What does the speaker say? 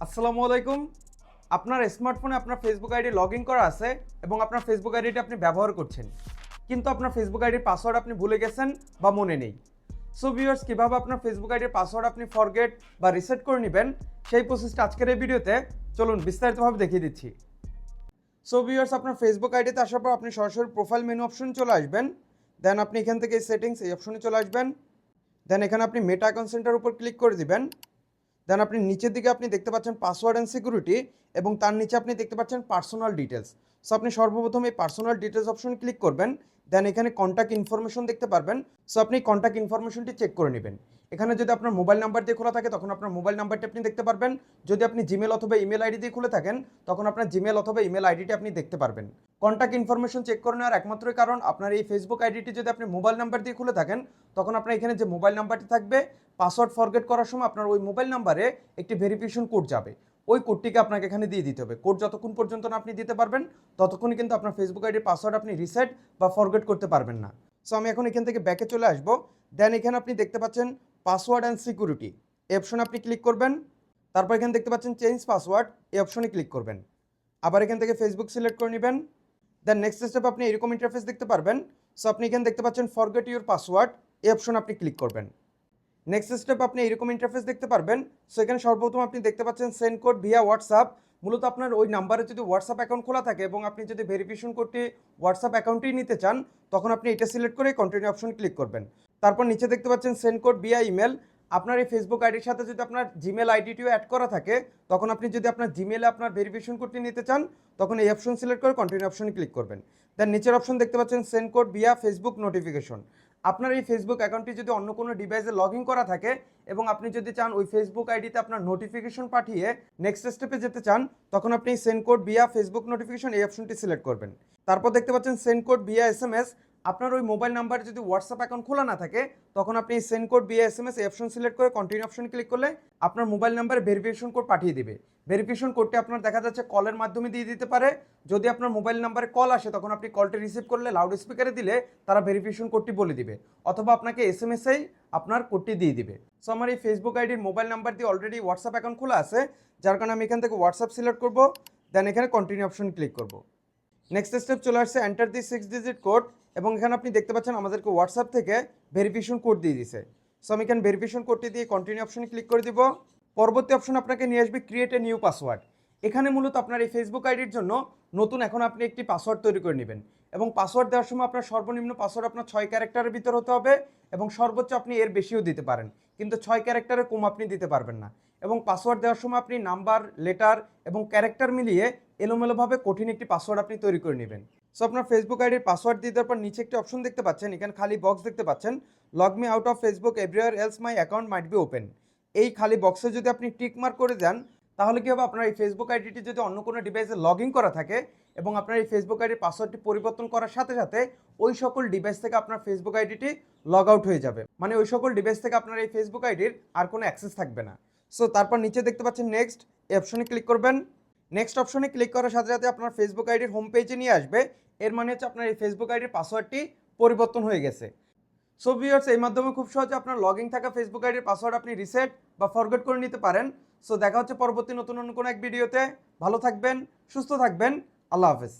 আসসালামু আলাইকুম। আপনার স্মার্টফোনে আপনার ফেসবুক আইডি লগ ইন করা আছে এবং আপনার ফেসবুক আইডিটি আপনি ব্যবহার করছেন, কিন্তু আপনার ফেসবুক আইডির পাসওয়ার্ড আপনি ভুলে গেছেন বা মনে নেই। সো ভিউয়ার্স, কীভাবে আপনার ফেসবুক আইডির পাসওয়ার্ড আপনি ফরগেট বা রিসেট করে নেবেন সেই প্রসেসটা আজকের এই ভিডিওতে চলুন বিস্তারিতভাবে দেখিয়ে দিচ্ছি। সো ভিউয়ার্স, আপনার ফেসবুক আইডিতে আসার পর আপনি সরাসরি প্রোফাইল মেনু অপশন চলে আসবেন। দেন আপনি এখান থেকে সেটিংস এই অপশনে চলে আসবেন। দেন এখানে আপনি মেটা অ্যাকাউন্ট সেন্টার উপর ক্লিক করে দিবেন। দেন আপনি নিচের দিকে আপনি দেখতে পাচ্ছেন পাসওয়ার্ড অ্যান্ড সিকিউরিটি এবং তার নিচে আপনি দেখতে পাচ্ছেন পার্সোনাল ডিটেলস। সো আপনি সর্বপ্রথম এই পার্সোনাল ডিটেলস অপশন ক্লিক করবেন। দেন এখানে কন্ট্যাক্ট ইনফরমেশন দেখতে পারবেন। সো আপনি কন্ট্যাক্ট ইনফরমেশনটি চেক করে নেবেন। এখানে যদি আপনার মোবাইল নাম্বার দিয়ে খোলা থাকে তখন আপনার মোবাইল নাম্বারটি আপনি দেখতে পারবেন। যদি আপনি জিমেল অথবা ইমেল আইডি দিয়ে খুলে থাকেন তখন আপনার জিমেল অথবা ইমেল আইডিটি আপনি দেখতে পারবেন। কন্ট্যাক্ট ইনফরমেশন চেক করে নেওয়ার একমাত্রই কারণ, আপনার এই ফেসবুক আইডিটি যদি আপনি মোবাইল নাম্বার দিয়ে খুলে থাকেন তখন আপনার এখানে যে মোবাইল নাম্বারটি থাকবে পাসওয়ার্ড ফরগেট করার সময় আপনার ওই মোবাইল নাম্বারে একটি ভেরিফিকেশন কোড যাবে। ওই কোডটিকে আপনাকে এখানে দিয়ে দিতে হবে। কোড যতক্ষণ পর্যন্ত না আপনি দিতে পারবেন ততক্ষণই কিন্তু আপনার ফেসবুক আইডির পাসওয়ার্ড আপনি রিসেট বা ফরগেট করতে পারবেন না। সো আমি এখন এখান থেকে ব্যাকে চলে আসবো। দেন এখানে আপনি দেখতে পাচ্ছেন পাসওয়ার্ড অ্যান্ড সিকিউরিটি, এই অপশনে আপনি ক্লিক করবেন। তারপর এখানে দেখতে পাচ্ছেন চেঞ্জ পাসওয়ার্ড, এই অপশনে ক্লিক করবেন। আবার এখান থেকে ফেসবুক সিলেক্ট করে নেবেন। দেন নেক্সট স্টেপ আপনি এরকম ইন্টারফেস দেখতে পারবেন। সো আপনি এখানে দেখতে পাচ্ছেন ফরগেট ইউর পাসওয়ার্ড, এই অপশনে আপনি ক্লিক করবেন। নেক্সট স্টেপ আপনি এরকম ইন্টারফেস দেখতে পারবেন। সো এখানে সর্বপ্রথম আপনি দেখতে পাচ্ছেন সেন্ড কোড ভিয়া হোয়াটসঅ্যাপ। মূলত আপনার ওই নাম্বারে যদি হোয়াটসঅ্যাপ অ্যাকাউন্ট খোলা থাকে এবং আপনি যদি ভেরিফিকেশন কোডটি হোয়াটসঅ্যাপ অ্যাকাউন্টেই নিতে চান তখন আপনি এটা সিলেক্ট করে কন্টিনিউ অপশন ক্লিক করবেন। তারপর নিচে দেখতে পাচ্ছেন সেন্ড কোড ভিয়া ইমেল। আপনার এই ফেসবুক আইডির সাথে যদি আপনার জিমেল আইডিটিও অ্যাড করা থাকে তখন আপনি যদি আপনার জিমেলে আপনার ভেরিফিকেশন কোডটি নিতে চান তখন এই অপশন সিলেক্ট করে কন্টিনিউ অপশনে ক্লিক করবেন। দেন নিচের অপশন দেখতে পাচ্ছেন send code Villa Facebook notification. আপনার এই ফেসবুক অ্যাকাউন্টটি যদি অন্য কোনো ডিভাইসে লগ ইন করা থাকে এবং আপনি যদি চান ওই ফেসবুক আইডিতে আপনার নোটিফিকেশন পাঠিয়ে নেক্সট স্টেপে যেতে চান তখন আপনি send code Villa Facebook notification এই অপশনটি সিলেক্ট করবেন। তারপর দেখতে পাচ্ছেন সেন্ড কোড ভিয়া এসএমএস। আপনার ওই মোবাইল নাম্বারে যদি হোয়াটসঅ্যাপ অ্যাকাউন্ট খোলা না থাকে তখন আপনি সেন্ড কোড ভিয়া এসএমএস এই অপশন সিলেক্ট করে কন্টিনিউ অপশন ক্লিক করলে আপনার মোবাইল নাম্বারে ভেরিফিকেশন কোড পাঠিয়ে দিবে। ভেরিফিকেশন কোডটি আপনার দেখা যাচ্ছে কলের মাধ্যমে দিয়ে দিতে পারে। যদি আপনার মোবাইল নাম্বারে কল আসে তখন আপনি কলটি রিসিভ করলে লাউড স্পিকারে দিলে তারা ভেরিফিকেশন কোডটি বলে দিবে, অথবা আপনাকে এসএমএসেই আপনার কোডটি দিয়ে দিবে। সো আমার এই ফেসবুক আইডির মোবাইল নাম্বার দিয়ে অলরেডি হোয়াটসঅ্যাপ অ্যাকাউন্ট খোলা আছে, যার কারণে আমি এখান থেকে হোয়াটসঅ্যাপ সিলেক্ট করব। দেন এখানে কন্টিনিউ অপশন ক্লিক করব। নেক্সট স্টেপ চলে আসছে এন্টার দি 6 ডিজিট কোড, এবং এখানে আপনি দেখতে পাচ্ছেন আমাদেরকে হোয়াটসঅ্যাপ থেকে ভেরিফিকেশন কোড দিয়ে দিছে। সো আমি এখানে ভেরিফিকেশন কোডটি দিয়ে কন্টিনিউ অপশনে ক্লিক করে দিব। পরবর্তী অপশন আপনাকে নিয়ে আসবে ক্রিয়েট এ নিউ পাসওয়ার্ড। এখানে মূলত আপনার এই ফেসবুক আইডির জন্য নতুন এখন আপনি একটি পাসওয়ার্ড তৈরি করে নেবেন, এবং পাসওয়ার্ড দেওয়ার সময় আপনার সর্বনিম্ন পাসওয়ার্ড আপনার 6 ক্যারেক্টারের ভিতর হতে হবে, এবং সর্বোচ্চ আপনি এর বেশিও দিতে পারেন, কিন্তু 6 ক্যারেক্টারের কম আপনি দিতে পারবেন না। এবং পাসওয়ার্ড দেওয়ার সময় আপনি নাম্বার, লেটার এবং ক্যারেক্টার মিলিয়ে এলোমেলোভাবে কঠিন একটি পাসওয়ার্ড আপনি তৈরি করে নেবেন। সো আপনার ফেসবুক আইডির পাসওয়ার্ড দিয়ে দেওয়ার পর নিচে একটি অপশন দেখতে পাচ্ছেন, এখানে খালি বক্স দেখতে পাচ্ছেন, log me out of Facebook everywhere else my account might be open. এই খালি বক্সে যদি আপনি টিক মার্ক করে দেন তাহলে কি হবে, আপনার এই ফেসবুক আইডিটি যদি অন্য কোনো ডিভাইসে লগ ইন করা থাকে এবং আপনার এই ফেসবুক আইডির পাসওয়ার্ডটি পরিবর্তন করার সাথে সাথে ওই সকল ডিভাইস থেকে আপনার ফেসবুক আইডিটি লগ আউট হয়ে যাবে, মানে ওই সকল ডিভাইস থেকে আপনার এই ফেসবুক আইডির আর কোনো অ্যাক্সেস থাকবে না। সো তারপর নিচে দেখতে পাচ্ছেন নেক্সট, এই অপশনে ক্লিক করবেন। নেক্সট অপশনে ক্লিক করার সাথে সাথে আপনার ফেসবুক আইডির হোম পেজে নিয়ে আসবে। এর মানে হচ্ছে আপনার এই ফেসবুক আইডির পাসওয়ার্ডটি পরিবর্তন হয়ে গেছে। সো ভিউয়ার্স, এই মাধ্যমে খুব সহজে আপনার লগ ইন থাকা ফেসবুক আইডির পাসওয়ার্ড আপনি রিসেট বা ফরগেট করে নিতে পারেন। সো দেখা হচ্ছে পরবর্তী নতুন অন্য কোনো এক ভিডিওতে। ভালো থাকবেন, সুস্থ থাকবেন, আল্লাহ হাফেজ।